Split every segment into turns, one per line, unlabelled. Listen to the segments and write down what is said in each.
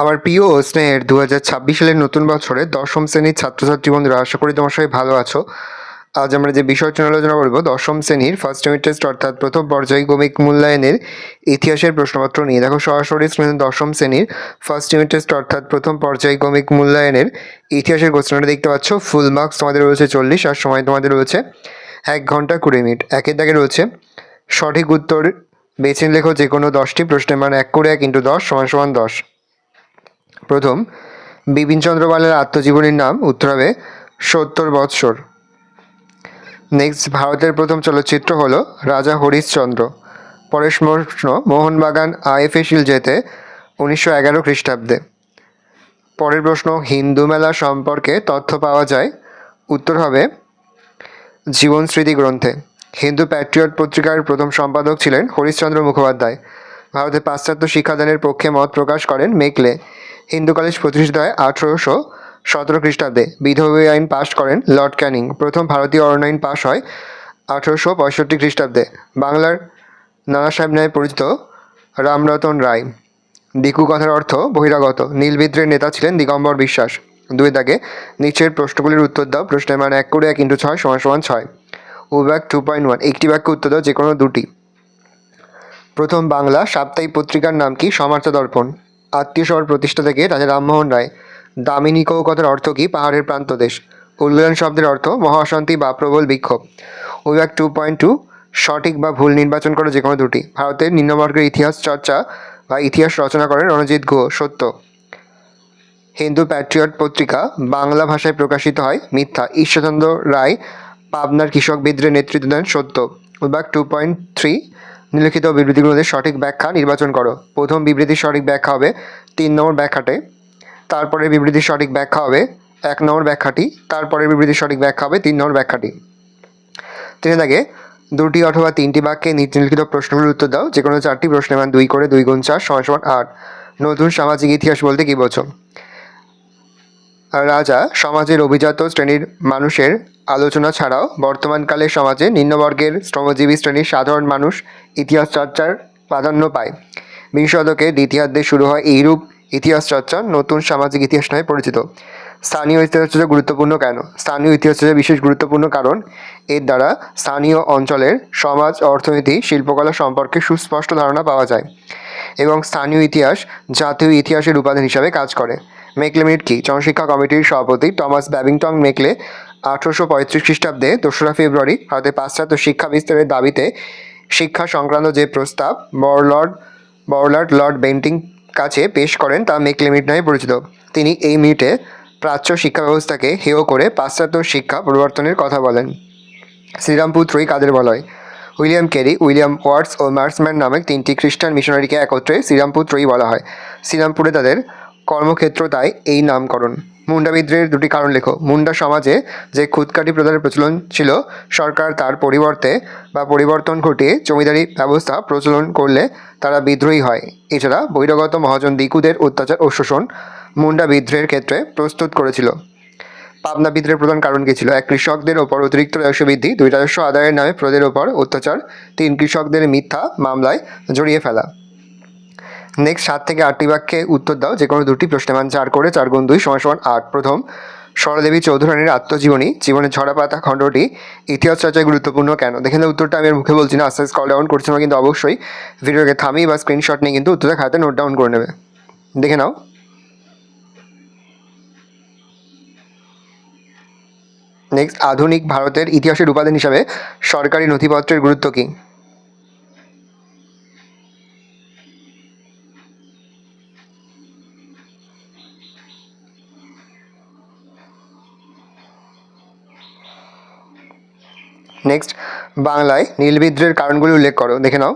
আমার প্রিয় ও স্নেহের 2026 সালের নতুন বছরে দশম শ্রেণীর ছাত্রছাত্রী বন্ধুরা, আশা করি তোমার সবাই ভালো আছো। আজ আমরা যে বিষয়টি নিয়ে আলোচনা করব, দশম শ্রেণীর ফার্স্ট ইউনিট টেস্ট অর্থাৎ প্রথম পর্যায়ক্রমিক মূল্যায়নের ইতিহাসের প্রশ্নপত্র নিয়ে। দেখো সরাসরি স্ক্রিনে দশম শ্রেণীর ফার্স্ট ইউনিট টেস্ট অর্থাৎ প্রথম পর্যায়ক্রমিক মূল্যায়নের ইতিহাসের কোশ্চেনটা দেখতে পাচ্ছ। ফুল মার্কস তোমাদের রয়েছে 40 আর সময় তোমাদের রয়েছে 1 ঘন্টা 20 মিনিট। একের দাগে রয়েছে সঠিক উত্তর বেছে লেখো যে কোনো 10টি প্রশ্নের মান 1 করে 1 × 10 = 10। প্রথম, বিপিনচন্দ্র পালের আত্মজীবনীর নাম? উত্তর হবে 70 বৎসর। নেক্সট, ভারতের প্রথম চলচ্চিত্র হলো রাজা হরিশ্চন্দ্র। পরের প্রশ্ন, মোহনবাগান আইএফএ শিল্ড জেতে 1911 খ্রিস্টাব্দে। পরের প্রশ্ন, হিন্দু মেলা সম্পর্কে তথ্য পাওয়া যায়? উত্তর হবে জীবন স্মৃতি গ্রন্থে। হিন্দু প্যাট্রিয়ট পত্রিকার প্রথম সম্পাদক ছিলেন হরিশ্চন্দ্র মুখোপাধ্যায়। ভারতে পাশ্চাত্য শিক্ষাদানের পক্ষে মত প্রকাশ করেন মেকলে। হিন্দু কলেজ প্রতিষ্ঠিত হয় 1817 খ্রিস্টাব্দে। বিধবা আইন পাশ করেন লর্ড ক্যানিং। প্রথম ভারতীয় অরণ্য আইন পাশ হয় 1865 খ্রিস্টাব্দে। বাংলার নানা সাহেব নামে পরিচিত রামরতন রায়। দিকু কথার অর্থ বহিরাগত। নীল বিদ্রোহের নেতা ছিলেন দিগম্বর বিশ্বাস। 2 দাগে নিচের প্রশ্নগুলির উত্তর দাও। প্রশ্নের মান 1 করে 1 × 6 = 6। উবাক 2.1, একটি বাক্যে উত্তর দাও যে কোনো দুটি। প্রথম বাংলা সাপ্তাহিক পত্রিকার নাম কি? সমাচার দর্পণ। আত্মীয় সভার প্রতিষ্ঠা থেকে রাজা রামমোহন রায়। দামিনী কথার অর্থ কি? পাহাড়ের প্রান্তদেশ। উল্লেন শব্দের অর্থ মহাশান্তি বা প্রবল বিক্ষোভ। উইভাগ 2.2, সঠিক বা ভুল নির্বাচন করে যে কোনো দুটি। ভারতের নিম্নবর্গের ইতিহাস চর্চা বা ইতিহাস রচনা করেন রণজিৎ গুহ। সত্য। হিন্দু প্যাট্রিয়ট পত্রিকা বাংলা ভাষায় প্রকাশিত হয়? মিথ্যা। ঈশ্বরচন্দ্র রায় পাবনার কৃষক বিদ্রোহের নেতৃত্ব দেন? সত্য। উইভাগ 2.3, নিম্নলিখিত বিবৃতিগুলোতে সঠিক ব্যাখ্যা নির্বাচন করো। প্রথম বিবৃতির সঠিক ব্যাখ্যা হবে 3 নম্বর ব্যাখ্যাটে। তারপরে বিবৃতির সঠিক ব্যাখ্যা হবে 1 নম্বর ব্যাখ্যাটি। তারপরে বিবৃতির সঠিক ব্যাখ্যা হবে 3 নম্বর ব্যাখ্যাটি। 3 দাগে 2টি অথবা 3টি বাক্যে নিম্নলিখিত প্রশ্নগুলোর উত্তর দাও যে কোনো 4টি প্রশ্নের মান 2 করে 2 × 4 = 8। নতুন সামাজিক ইতিহাস বলতে কী বোঝো? রাজা সমাজের অভিজাত শ্রেণীর মানুষের আলোচনা ছাড়াও বর্তমানকালের সমাজে নিম্নবর্গের শ্রমজীবী শ্রেণীর সাধারণ মানুষ ইতিহাস চর্চার প্রাধান্য পায়। 20 শতকের দ্বিতীয়ার্ধে শুরু হয় এইরূপ ইতিহাস চর্চা নতুন সামাজিক ইতিহাস নামে পরিচিত। স্থানীয় ইতিহাস চর্চা গুরুত্বপূর্ণ কেন? স্থানীয় ইতিহাস চর্চা বিশেষ গুরুত্বপূর্ণ কারণ এর দ্বারা স্থানীয় অঞ্চলের সমাজ, অর্থনীতি, শিল্পকলা সম্পর্কে সুস্পষ্ট ধারণা পাওয়া যায় এবং স্থানীয় ইতিহাস জাতীয় ইতিহাসের উপাদান হিসাবে কাজ করে। মেকলে মিনিট কি? জনশিক্ষা কমিটির সভাপতি টমাস ব্যাবিংটন মেকলে 1835 খ্রিস্টাব্দে 2রা ফেব্রুয়ারি ভারতে পাশ্চাত্য শিক্ষা বিস্তারের দাবিতে শিক্ষা সংক্রান্ত যে প্রস্তাব বড়লাট লর্ড বেন্টিং কাছে পেশ করেন তা মেকলে মিনিট নামে পরিচিত। তিনি এই মিনিটে প্রাচ্য শিক্ষা ব্যবস্থাকে হেয় করে পাশ্চাত্য শিক্ষা পরিবর্তনের কথা বলেন। শ্রীরামপুর ত্রয়ী কাদের বলা হয়? উইলিয়াম ক্যারি, উইলিয়াম ওয়াটস ও মার্সম্যান নামক 3টি খ্রিস্টান মিশনারিকে একত্রে শ্রীরামপুর ত্রয়ী বলা হয়। শ্রীরামপুরে তাদের কর্মক্ষেত্র তাই এই নামকরণ। মুন্ডা বিদ্রোহের 2টি কারণ লেখো। মুন্ডা সমাজে যে খুদকাঠি প্রদানের প্রচলন ছিল, সরকার তার পরিবর্তন ঘটিয়ে জমিদারি ব্যবস্থা প্রচলন করলে তারা বিদ্রোহী হয়। এছাড়া বহিরাগত মহাজন দিকুদের অত্যাচার ও শোষণ মুন্ডা বিদ্রোহের ক্ষেত্রে প্রস্তুত করেছিল। পাবনা বিদ্রোহের প্রধান কারণ কী ছিল? 1, কৃষকদের ওপর অতিরিক্ত রাজস্ব বৃদ্ধি। 2, রাজস্ব আদায়ের নামে প্রজাদের ওপর অত্যাচার। 3, কৃষকদের মিথ্যা মামলায় জড়িয়ে ফেলা। নেক্সট, 7 থেকে 8টি বাক্যে উত্তর দাও যে কোনো দুটি প্রশ্নের মান 4 করে 4 × 2 = 8। প্রথম, সরলাদেবী চৌধুরানীর আত্মজীবনী জীবনের ঝরা পাতা খণ্ডটি ইতিহাস চর্চায় গুরুত্বপূর্ণ কেন? দেখে নাও উত্তরটা আমি আর মুখে বলছি না, আস্তে আস্তে স্ক্রল ডাউন করছি। কিন্তু অবশ্যই ভিডিওকে থামিয়ে বা স্ক্রিনশট নিয়ে কিন্তু উত্তরটা খাতাতে নোট ডাউন করে নেবে। দেখে নাও। নেক্সট, আধুনিক ভারতের ইতিহাসের উপাদান হিসাবে সরকারি নথিপত্রের গুরুত্ব কী? নেক্সট, বাংলায় নীল বিদ্রোহের কারণগুলি উল্লেখ করো। দেখে নাও।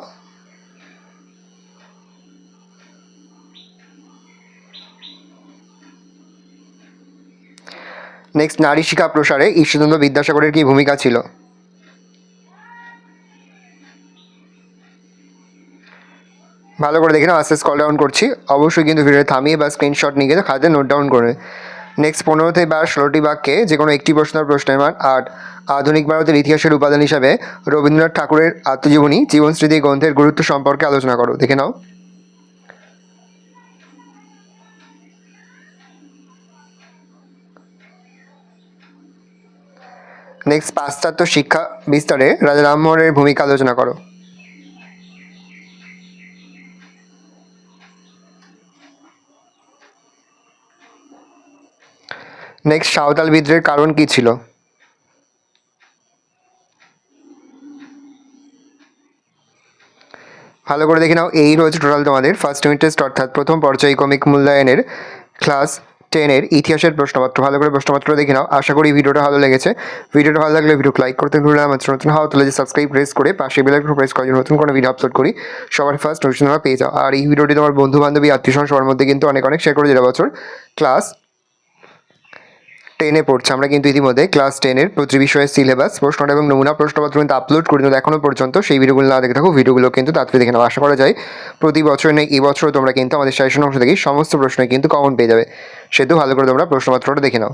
নেক্সট, নারী শিক্ষা প্রসারে ঈশ্বরচন্দ্র বিদ্যাসাগরের কী ভূমিকা ছিল? ভালো করে দেখে নাও, আস্তে স্ক্রল ডাউন করছি। অবশ্যই কিন্তু ভিডিও থামিয়ে বা স্ক্রিনশট নিয়ে গিয়ে খাতাতে নোট ডাউন করে। নেক্সট, 15 থেকে 16টি বাক্যে যে কোনো একটি প্রশ্নের মান 8। আধুনিক ভারতের ইতিহাসের উপাদান হিসাবে রবীন্দ্রনাথ ঠাকুরের আত্মজীবনী জীবন স্মৃতি গ্রন্থের গুরুত্ব সম্পর্কে আলোচনা করো। দেখে নাও। নেক্সট, পাশ্চাত্য শিক্ষা বিস্তারে রাজা রামমোহনের ভূমিকা আলোচনা করো। নেক্সট, সাঁওতাল বিদ্রোহের কারণ কি ছিল? ভালো করে দেখে নাও। এই রয়েছে টোটাল তোমাদের ফার্স্ট ইউনিট টেস্ট অর্থাৎ প্রথম পর্যায়ক্রমিক মূল্যায়নের ক্লাস 10-এর ইতিহাসের প্রশ্নপত্র। ভালো করে প্রশ্নপত্র দেখে নাও। আশা করি ভিডিওটা ভালো লেগেছে। ভিডিওটা ভালো লাগলে ভিডিও লাইক করতে ভুলে না। আমার নতুন হওয়া তাহলে যে সাবস্ক্রাইব প্রেস করে পাশে বেল আইকন প্রেস করে নতুন কোনো ভিডিও আপলোড করি সবার ফার্স্ট নোটিফিকেশন পেয়ে যাও। আর এই ভিডিওটি তোমার বন্ধু বান্ধবী আত্মীয়স্বজন সবার মধ্যে কিন্তু অনেক অনেক শেয়ার করে যেটা বছর ক্লাস 10-এ পড়ছে। আমরা কিন্তু ইতিমধ্যে ক্লাস 10-এর প্রতি বিষয়ের সিলেবাস, প্রশ্নটা এবং নমুনা প্রশ্নপত্র কিন্তু আপলোড করে দিই এখনও পর্যন্ত। সেই ভিডিওগুলো না দেখে থাকো, ভিডিওগুলো কিন্তু তাড়াতাড়ি দেখে নাও। আশা করা যায় প্রতি বছর নেই এই বছরও তোমরা কিন্তু আমাদের সাজেশন অংশ থেকেই সমস্ত প্রশ্নে কিন্তু কমন পেয়ে যাবে। সেহেতু ভালো করে তোমরা প্রশ্নপত্রটা দেখে নাও।